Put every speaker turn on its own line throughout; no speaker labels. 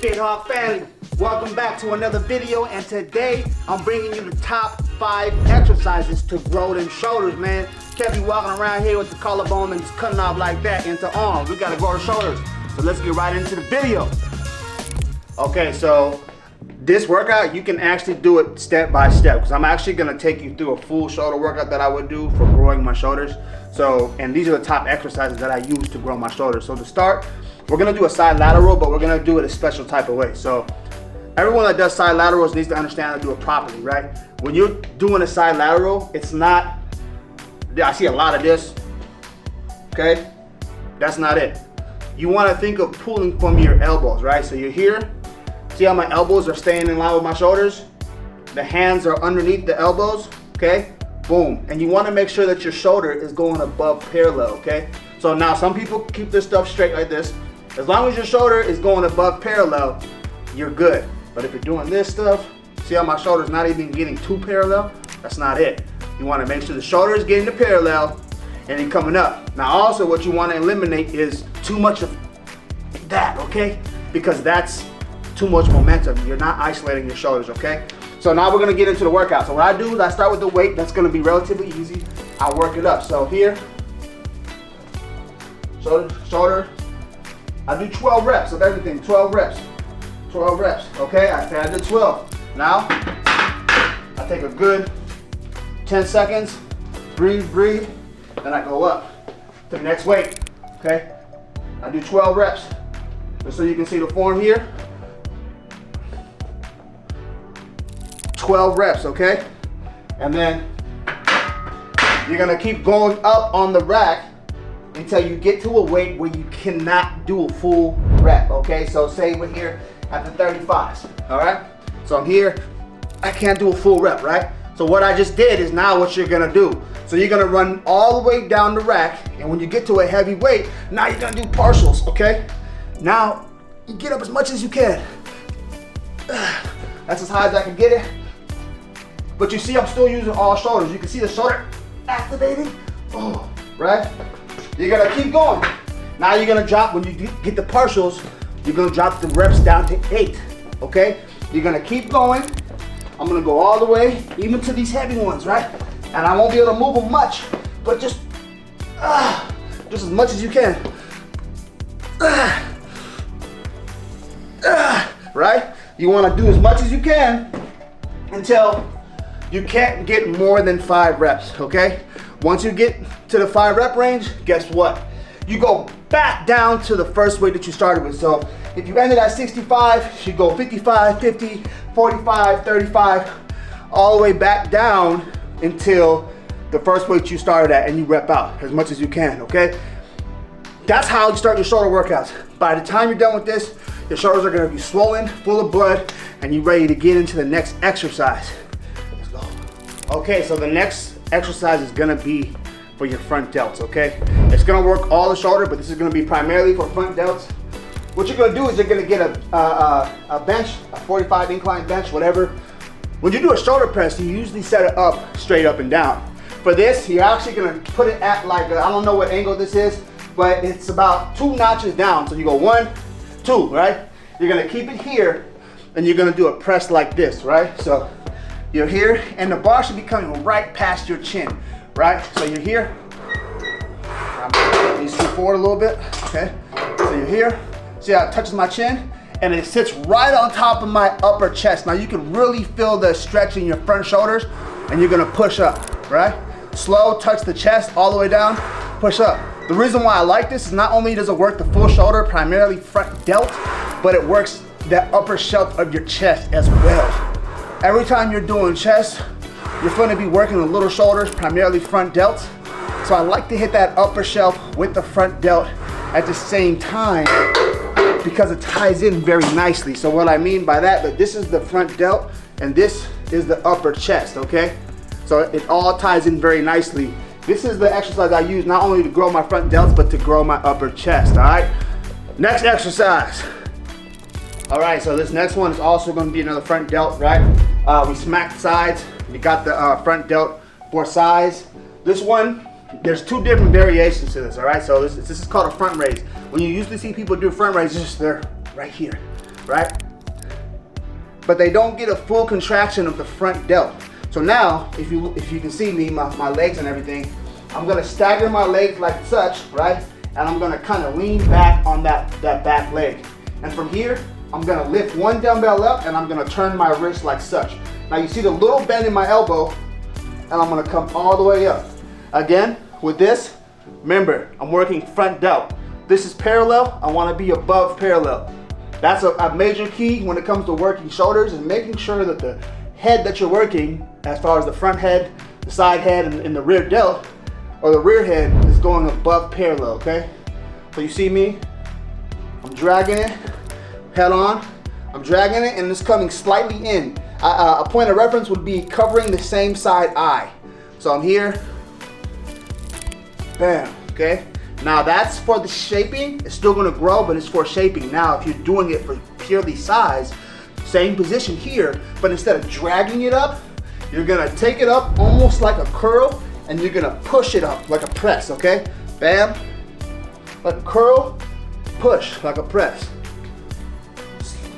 Fit Hawk family, welcome back to another video, and today I'm bringing you the top 5 exercises to grow them shoulders, man. Can't be walking around here with the collarbone and just cutting off like that into arms. We gotta grow the shoulders. So let's get right into the video. Okay, so this workout, you can actually do it step by step because I'm actually gonna take you through a full shoulder workout that I would do for growing my shoulders. So, and these are the top exercises that I use to grow my shoulders. So to start, we're gonna do a side lateral, but we're gonna do it a special type of way. So everyone that does side laterals needs to understand how to do it properly, right? When you're doing a side lateral, it's not, I see a lot of this, okay? That's not it. You wanna think of pulling from your elbows, right? So you're here, see how my elbows are staying in line with my shoulders? The hands are underneath the elbows, okay? Boom. And you wanna make sure that your shoulder is going above parallel, okay? So now some people keep their stuff straight like this. As long as your shoulder is going above parallel, you're good. But if you're doing this stuff, see how my shoulder's not even getting too parallel? That's not it. You wanna make sure the shoulder is getting to parallel and then coming up. Now also what you wanna eliminate is too much of that, okay? Because that's too much momentum. You're not isolating your shoulders, okay? So now we're gonna get into the workout. So what I do is I start with the weight. That's gonna be relatively easy. I work it up. So here, shoulder. I do 12 reps of everything, 12 reps, okay? I say I did 12. Now, I take a good 10 seconds, breathe, then I go up to the next weight, okay? I do 12 reps, just so you can see the form here. 12 reps, okay? And then you're gonna keep going up on the rack until you get to a weight where you cannot do a full rep, okay? So say we're here at the 35s, all right? So I'm here, I can't do a full rep, right? So what I just did is now what you're gonna do. So you're gonna run all the way down the rack, and when you get to a heavy weight, now you're gonna do partials, okay? Now, you get up as much as you can. That's as high as I can get it. But you see I'm still using all shoulders. You can see the shoulder activating, oh, right? You're gonna keep going. Now you're gonna drop, when you get the partials, you're gonna drop the reps down to 8, okay? You're gonna keep going. I'm gonna go all the way, even to these heavy ones, right? And I won't be able to move them much, but just as much as you can. Right? You wanna do as much as you can until you can't get more than 5 reps, okay? Once you get to the 5 rep range, guess what? You go back down to the first weight that you started with. So if you ended at 65, you go 55, 50, 45, 35, all the way back down until the first weight you started at, and you rep out as much as you can, okay? That's how you start your shoulder workouts. By the time you're done with this, your shoulders are gonna be swollen, full of blood, and you're ready to get into the next exercise. Let's go. Okay, so the next exercise is gonna be for your front delts, okay? It's gonna work all the shoulder, but this is gonna be primarily for front delts. What you're gonna do is you're gonna get a bench, a 45 incline bench, whatever. When you do a shoulder press, you usually set it up straight up and down. For this, you're actually gonna put it at like, I don't know what angle this is, but it's about 2 notches down. So you go 1, 2, right? You're gonna keep it here, and you're gonna do a press like this, right? So you're here, and the bar should be coming right past your chin, right? So you're here. You scoot forward a little bit, okay? So you're here. See how it touches my chin? And it sits right on top of my upper chest. Now you can really feel the stretch in your front shoulders, and you're gonna push up, right? Slow, touch the chest all the way down, push up. The reason why I like this is not only does it work the full shoulder, primarily front delt, but it works the upper shelf of your chest as well. Every time you're doing chest, you're gonna be working the little shoulders, primarily front delts. So I like to hit that upper shelf with the front delt at the same time because it ties in very nicely. So what I mean by that this is the front delt and this is the upper chest, okay? So it all ties in very nicely. This is the exercise I use not only to grow my front delts, but to grow my upper chest, all right? Next exercise. All right, so this next one is also gonna be another front delt, right? We smack the sides. We got the front delt for size. This one, there's 2 different variations to this, all right? So this is called a front raise. When you usually see people do front raises, they're right here. right? But they don't get a full contraction of the front delt. So now, if you can see me, my legs and everything, I'm gonna stagger my legs like such, right? And I'm gonna kind of lean back on that back leg. And from here, I'm gonna lift one dumbbell up and I'm gonna turn my wrist like such. Now you see the little bend in my elbow, and I'm gonna come all the way up. Again, with this, remember, I'm working front delt. This is parallel, I wanna be above parallel. That's a major key when it comes to working shoulders, is making sure that the head that you're working, as far as the front head, the side head, and the rear delt, or the rear head, is going above parallel, okay? So you see me, I'm dragging it, head on, I'm dragging it, and it's coming slightly in. A point of reference would be covering the same side eye. So I'm here, bam, okay? Now that's for the shaping. It's still gonna grow, but it's for shaping. Now, if you're doing it for purely size, same position here, but instead of dragging it up, you're gonna take it up almost like a curl, and you're gonna push it up like a press, okay? Bam, like a curl, push like a press.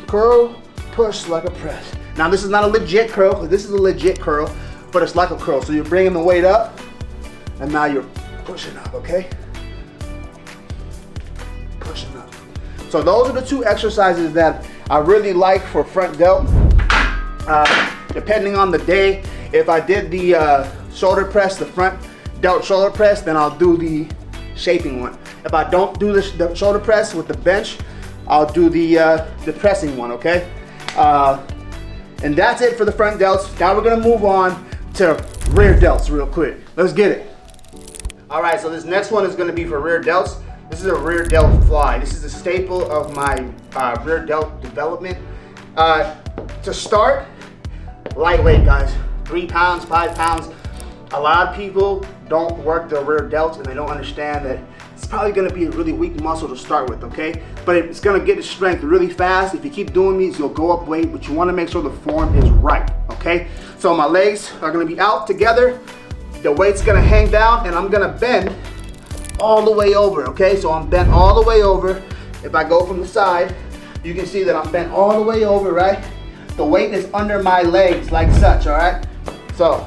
Curl, push like a press. Now this is not a legit curl, because this is a legit curl, but it's like a curl. So you're bringing the weight up, and now you're pushing up, okay? Pushing up. So those are the two exercises that I really like for front delt. Depending on the day, if I did the shoulder press, the front delt shoulder press, then I'll do the shaping one. If I don't do the shoulder press with the bench, I'll do the pressing one, okay? And that's it for the front delts. Now we're gonna move on to rear delts real quick. Let's get it. All right, so this next one is gonna be for rear delts. This is a rear delt fly. This is a staple of my rear delt development. To start, lightweight, guys. 3 pounds, 5 pounds. A lot of people don't work the rear delts and they don't understand that it's probably gonna be a really weak muscle to start with, okay? But it's gonna get the strength really fast. If you keep doing these, you'll go up weight, but you wanna make sure the form is right, okay? So my legs are gonna be out together. The weight's gonna hang down and I'm gonna bend all the way over, okay? So I'm bent all the way over. If I go from the side, you can see that I'm bent all the way over, right? The weight is under my legs like such, all right? So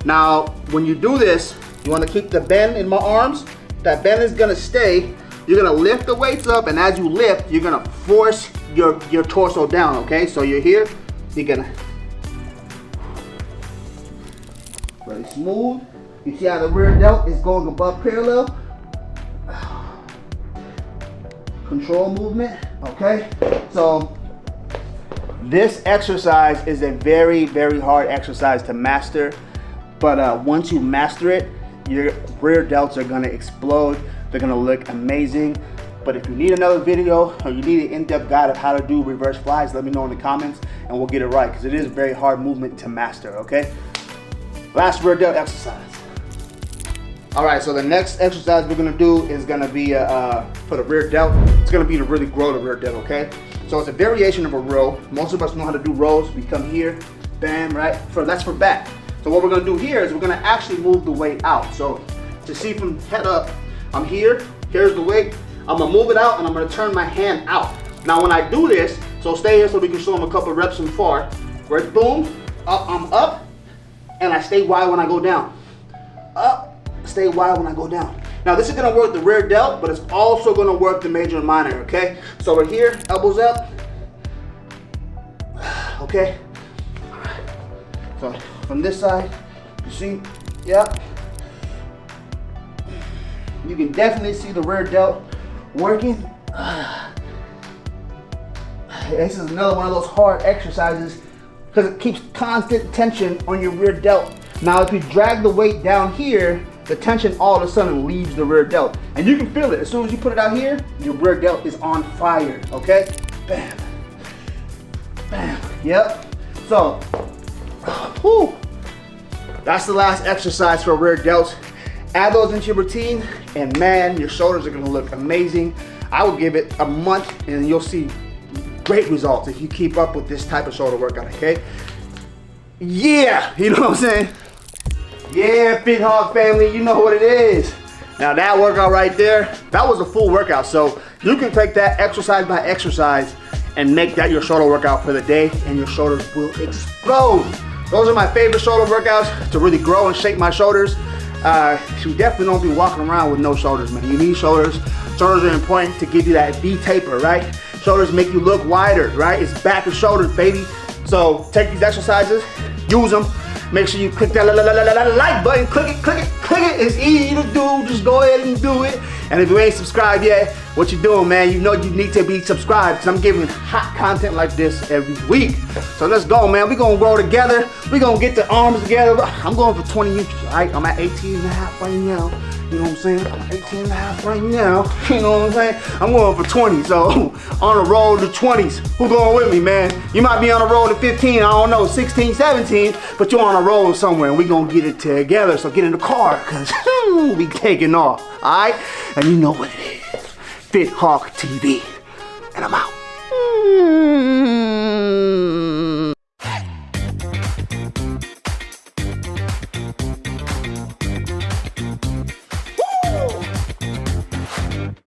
now when you do this, you wanna keep the bend in my arms. That bend is gonna stay. You're gonna lift the weights up, and as you lift, you're gonna force your torso down, okay? So you're here, you're gonna, very smooth. You see how the rear delt is going above parallel? Control movement, okay? So this exercise is a very, very hard exercise to master, but once you master it, your rear delts are gonna explode. They're gonna look amazing. But if you need another video or you need an in-depth guide of how to do reverse flies, let me know in the comments and we'll get it right, because it is a very hard movement to master, okay? Last rear delt exercise. All right, so the next exercise we're gonna do is gonna be for the rear delt. It's gonna be to really grow the rear delt, okay? So it's a variation of a row. Most of us know how to do rows. We come here, bam, right? That's for back. So what we're gonna do here is we're gonna actually move the weight out. So to see from head up, I'm here, here's the weight. I'm gonna move it out and I'm gonna turn my hand out. Now when I do this, so stay here so we can show them a couple reps from far. Right, boom, up, I'm up, and I stay wide when I go down. Up, stay wide when I go down. Now this is gonna work the rear delt, but it's also gonna work the major and minor, okay? So we're here, elbows up, okay? All right. So from this side, you see, yep. You can definitely see the rear delt working. This is another one of those hard exercises because it keeps constant tension on your rear delt. Now if you drag the weight down here, the tension all of a sudden leaves the rear delt. And you can feel it. As soon as you put it out here, your rear delt is on fire, okay? Bam, bam, yep. So, whew, that's the last exercise for rear delts. Add those into your routine and man, your shoulders are gonna look amazing. I would give it a month and you'll see great results if you keep up with this type of shoulder workout, okay? Yeah, you know what I'm saying? Yeah, Fit Hog family, you know what it is. Now that workout right there, that was a full workout. So you can take that exercise by exercise and make that your shoulder workout for the day, and your shoulders will explode. Those are my favorite shoulder workouts to really grow and shape my shoulders. You definitely don't be walking around with no shoulders, man. You need shoulders. Shoulders are important to give you that V taper, right? Shoulders make you look wider, right? It's back and shoulders, baby. So take these exercises, use them. Make sure you click that like button, click it. It's easy to do, just go ahead and do it. And if you ain't subscribed yet, what you doing, man? You know you need to be subscribed, because I'm giving hot content like this every week. So let's go, man. We're gonna grow together. We're gonna get the arms together. I'm going for 20 inches, all right? I'm at 18 and a half right now. You know what I'm saying? I'm 18 and a half right now. You know what I'm saying? I'm going for 20, so on the road to 20s. Who going with me, man? You might be on the road to 15, I don't know, 16, 17, but you're on a road somewhere, and we gonna get it together. So get in the car, because we taking off, all right? And you know what it is. Fit Hawk TV, and I'm out.